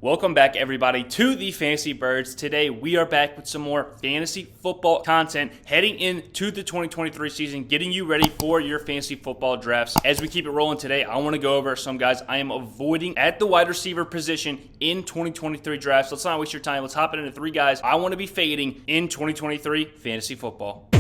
Welcome back, everybody, to the Fantasy Birds. Today, we are back with some more fantasy football content heading into the 2023 season, getting you ready for your fantasy football drafts. As we keep it rolling today, I want to go over some guys I am avoiding at the wide receiver position in 2023 drafts. Let's not waste your time. Let's hop into 3 guys I want to be fading in 2023 fantasy football.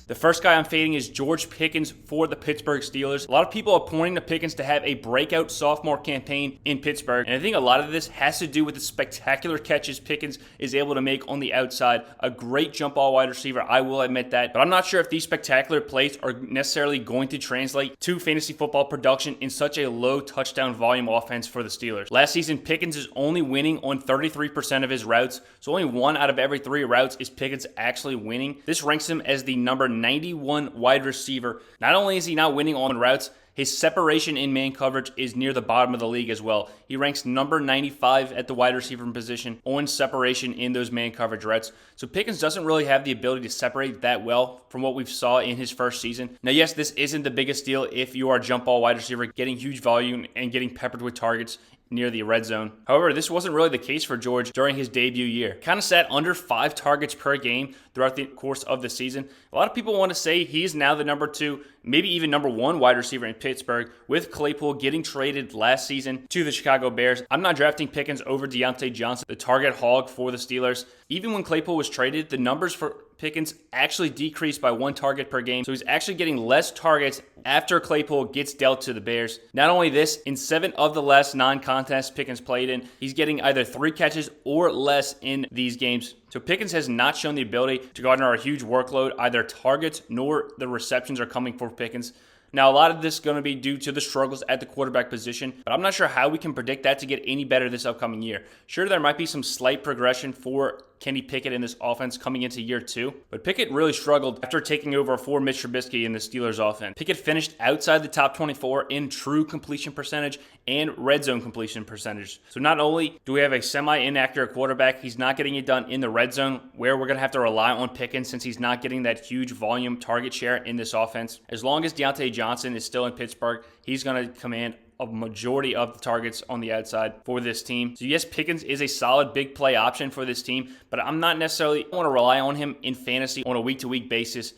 The first guy I'm fading is George Pickens for the Pittsburgh Steelers. A lot of people are pointing to Pickens to have a breakout sophomore campaign in Pittsburgh, and I think a lot of this has to do with the spectacular catches Pickens is able to make on the outside. A great jump ball wide receiver, I will admit that, but I'm not sure if these spectacular plays are necessarily going to translate to fantasy football production in such a low touchdown volume offense for the Steelers. Last season, Pickens is only winning on 33% of his routes, so only 1 out of every 3 routes is Pickens actually winning. This ranks him as the number 91 wide receiver. Not only is he not winning on routes, his separation in man coverage is near the bottom of the league as well. He ranks number 95 at the wide receiver position on separation in those man coverage routes. So Pickens doesn't really have the ability to separate that well from what we've saw in his first season. Now, yes, this isn't the biggest deal if you are a jump ball wide receiver getting huge volume and getting peppered with targets near the red zone. However, this wasn't really the case for George during his debut year. Kind of sat under 5 targets per game throughout the course of the season. A lot of people want to say he's now the number 2, maybe even number 1 wide receiver in Pittsburgh, with Claypool getting traded last season to the Chicago Bears. I'm not drafting Pickens over Deontay Johnson, the target hog for the Steelers. Even when Claypool was traded, the numbers for Pickens actually decreased by 1 target per game. So he's actually getting less targets after Claypool gets dealt to the Bears. Not only this, in 7 of the last 9 contests Pickens played in, he's getting either 3 catches or less in these games. So Pickens has not shown the ability to garner a huge workload. Either targets nor the receptions are coming for Pickens. Now, a lot of this is going to be due to the struggles at the quarterback position, but I'm not sure how we can predict that to get any better this upcoming year. Sure, there might be some slight progression for Kenny Pickett in this offense coming into year 2, but Pickett really struggled after taking over for Mitch Trubisky in the Steelers offense. Pickett finished outside the top 24 in true completion percentage and red zone completion percentage. So not only do we have a semi-inaccurate quarterback, he's not getting it done in the red zone, where we're going to have to rely on Pickens since he's not getting that huge volume target share in this offense. As long as Deontay Johnson is still in Pittsburgh, he's going to command a majority of the targets on the outside for this team. So yes, Pickens is a solid big play option for this team, but I'm not necessarily want to rely on him in fantasy on a week-to-week basis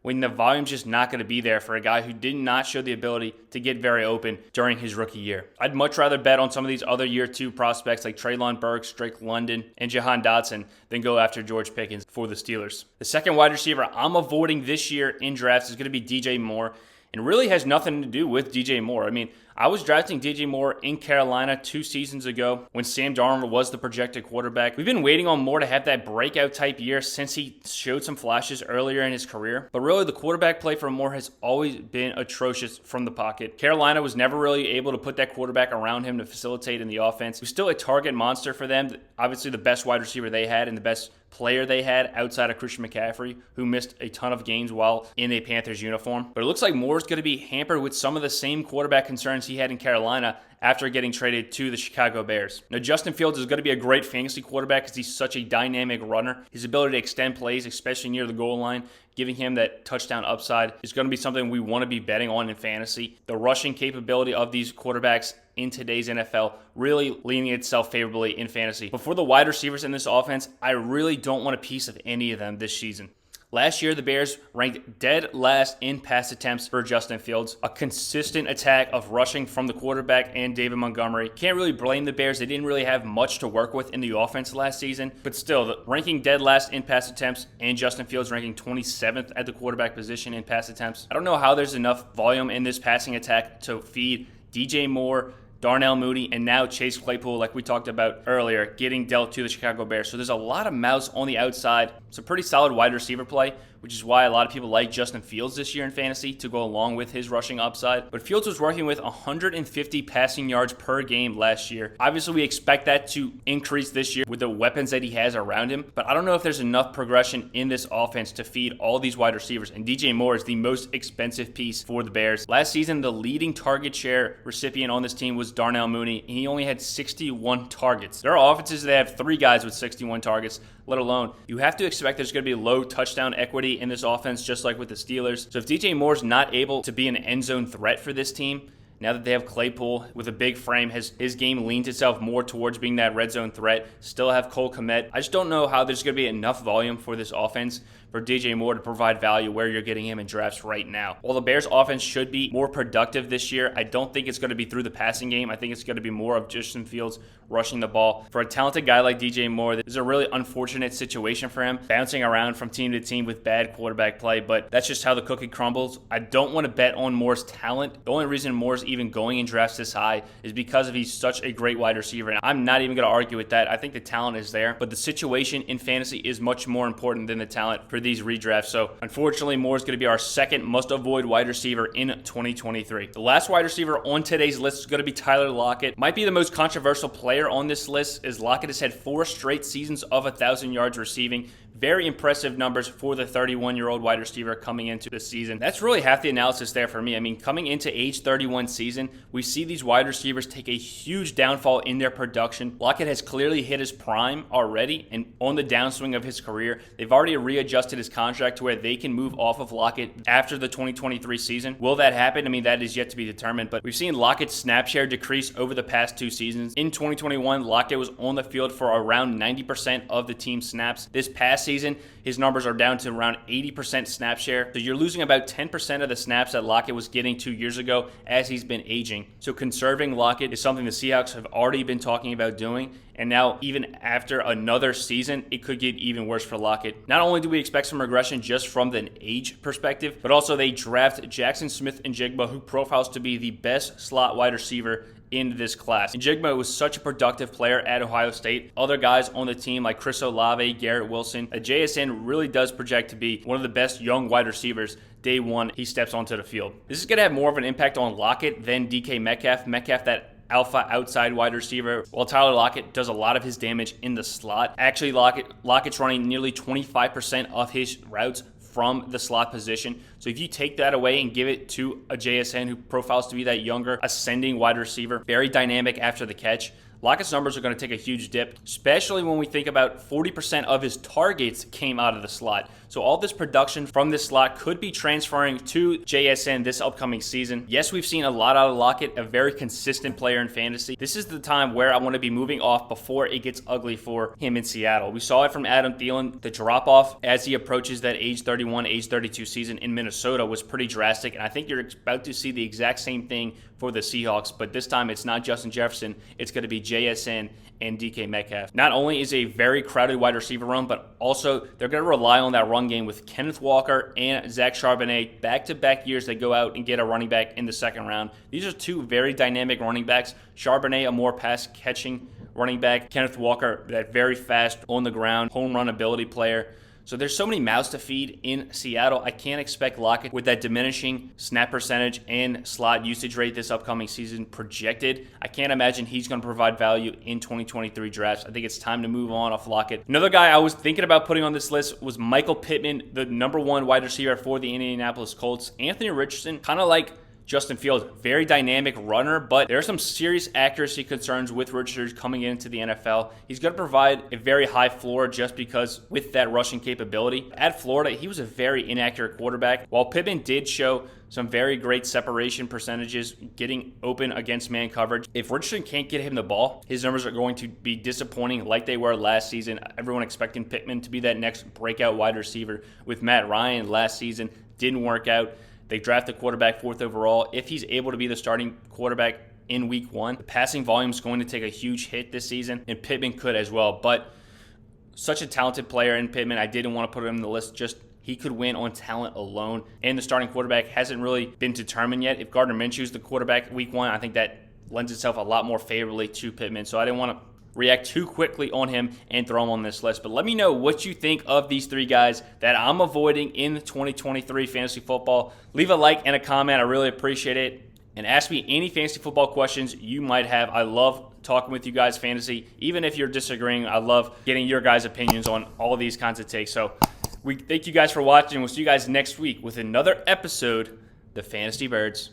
when the volume's just not going to be there for a guy who did not show the ability to get very open during his rookie year. I'd much rather bet on some of these other year 2 prospects like Treylon Burks, Drake London, and Jahan Dotson than go after George Pickens for the Steelers. The second wide receiver I'm avoiding this year in drafts is going to be DJ Moore. And really has nothing to do with DJ Moore. I mean, I was drafting DJ Moore in Carolina 2 seasons ago when Sam Darnold was the projected quarterback. We've been waiting on Moore to have that breakout type year since he showed some flashes earlier in his career. But really, the quarterback play for Moore has always been atrocious from the pocket. Carolina was never really able to put that quarterback around him to facilitate in the offense. He was still a target monster for them. Obviously, the best wide receiver they had and the best player they had outside of Christian McCaffrey, who missed a ton of games while in a Panthers uniform. But it looks like Moore's going to be hampered with some of the same quarterback concerns he had in Carolina after getting traded to the Chicago Bears. Now, Justin Fields is going to be a great fantasy quarterback because he's such a dynamic runner. His ability to extend plays, especially near the goal line, giving him that touchdown upside is going to be something we want to be betting on in fantasy. The rushing capability of these quarterbacks in today's NFL really leaning itself favorably in fantasy. But for the wide receivers in this offense, I really don't want a piece of any of them this season. Last year, the Bears ranked dead last in pass attempts for Justin Fields. A consistent attack of rushing from the quarterback and David Montgomery. Can't really blame the Bears. They didn't really have much to work with in the offense last season. But still, the ranking dead last in pass attempts and Justin Fields ranking 27th at the quarterback position in pass attempts. I don't know how there's enough volume in this passing attack to feed DJ Moore, Darnell Mooney, and now Chase Claypool, like we talked about earlier, getting dealt to the Chicago Bears. So there's a lot of mouths on the outside. It's a pretty solid wide receiver play, which is why a lot of people like Justin Fields this year in fantasy to go along with his rushing upside. But Fields was working with 150 passing yards per game last year. Obviously, we expect that to increase this year with the weapons that he has around him. But I don't know if there's enough progression in this offense to feed all these wide receivers. And DJ Moore is the most expensive piece for the Bears. Last season, the leading target share recipient on this team was Darnell Mooney, and he only had 61 targets. There are offenses that have 3 guys with 61 targets. let alone you have to expect there's going to be low touchdown equity in this offense, just like with the Steelers. So if DJ Moore's not able to be an end zone threat for this team, now that they have Claypool with a big frame, his game leans itself more towards being that red zone threat. Still have Cole Kmet. I just don't know how there's going to be enough volume for this offense for DJ Moore to provide value where you're getting him in drafts right now. While the Bears offense should be more productive this year, I don't think it's going to be through the passing game. I think it's going to be more of Justin Fields rushing the ball. For a talented guy like DJ Moore, this is a really unfortunate situation for him, bouncing around from team to team with bad quarterback play, but that's just how the cookie crumbles. I don't want to bet on Moore's talent. The only reason Moore's even going in drafts this high is because he's such a great wide receiver, and I'm not even going to argue with that. I think the talent is there, but the situation in fantasy is much more important than the talent for these redrafts. So unfortunately, Moore is going to be our second must-avoid wide receiver in 2023. The last wide receiver on today's list is going to be Tyler Lockett. Might be the most controversial player on this list, as Lockett has had 4 straight seasons of 1,000 yards receiving. Very impressive numbers for the 31-year-old wide receiver coming into the season. That's really half the analysis there for me. I mean, coming into age 31 season, we see these wide receivers take a huge downfall in their production. Lockett has clearly hit his prime already and on the downswing of his career. They've already readjusted his contract to where they can move off of Lockett after the 2023 season. Will that happen? I mean, that is yet to be determined, but we've seen Lockett's snap share decrease over the past 2 seasons. In 2021, Lockett was on the field for around 90% of the team's snaps. This past season, his numbers are down to around 80% snap share. So you're losing about 10% of the snaps that Lockett was getting 2 years ago as he's been aging. So conserving Lockett is something the Seahawks have already been talking about doing. And now, even after another season, it could get even worse for Lockett. Not only do we expect some regression just from the age perspective, but also they draft Jackson Smith-Njigba, who profiles to be the best slot wide receiver in this class. Njigba was such a productive player at Ohio State. Other guys on the team like Chris Olave, Garrett Wilson, JSN really does project to be one of the best young wide receivers day one he steps onto the field. This is going to have more of an impact on Lockett than DK Metcalf. Metcalf, that alpha outside wide receiver, while Tyler Lockett does a lot of his damage in the slot. Actually, Lockett's running nearly 25% of his routes from the slot position. So if you take that away and give it to a JSN who profiles to be that younger, ascending wide receiver, very dynamic after the catch, Lockett's numbers are going to take a huge dip, especially when we think about 40% of his targets came out of the slot. So all this production from this slot could be transferring to JSN this upcoming season. Yes, we've seen a lot out of Lockett, a very consistent player in fantasy. This is the time where I want to be moving off before it gets ugly for him in Seattle. We saw it from Adam Thielen. The drop-off as he approaches that age 31, age 32 season in Minnesota was pretty drastic, and I think you're about to see the exact same thing for the Seahawks, but this time it's not Justin Jefferson, it's going to be JSN and DK Metcalf. Not only is a very crowded wide receiver room, but also they're going to rely on that run game with Kenneth Walker and Zach Charbonnet. Back-to-back years they go out and get a running back in the second round. These are 2 very dynamic running backs. Charbonnet, a more pass-catching running back. Kenneth Walker, that very fast, on-the-ground, home run ability player. So there's so many mouths to feed in Seattle. I can't expect Lockett with that diminishing snap percentage and slot usage rate this upcoming season projected. I can't imagine he's going to provide value in 2023 drafts. I think it's time to move on off Lockett. Another guy I was thinking about putting on this list was Michael Pittman, the number 1 wide receiver for the Indianapolis Colts. Anthony Richardson, kind of like Justin Fields, very dynamic runner, but there are some serious accuracy concerns with Richards coming into the NFL. He's going to provide a very high floor just because with that rushing capability. At Florida, he was a very inaccurate quarterback. While Pittman did show some very great separation percentages, getting open against man coverage, if Richardson can't get him the ball, his numbers are going to be disappointing like they were last season. Everyone expecting Pittman to be that next breakout wide receiver with Matt Ryan last season. Didn't work out. They draft the quarterback 4th overall. If he's able to be the starting quarterback in week 1, the passing volume is going to take a huge hit this season, and Pittman could as well. But such a talented player in Pittman, I didn't want to put him on the list. Just he could win on talent alone. And the starting quarterback hasn't really been determined yet. If Gardner Minshew's the quarterback week 1, I think that lends itself a lot more favorably to Pittman. So I didn't want to react too quickly on him and throw him on this list. But let me know what you think of these 3 guys that I'm avoiding in 2023 fantasy football. Leave a like and a comment. I really appreciate it. And ask me any fantasy football questions you might have. I love talking with you guys fantasy. Even if you're disagreeing, I love getting your guys' opinions on all of these kinds of takes. So we thank you guys for watching. We'll see you guys next week with another episode of the Fantasy Birds.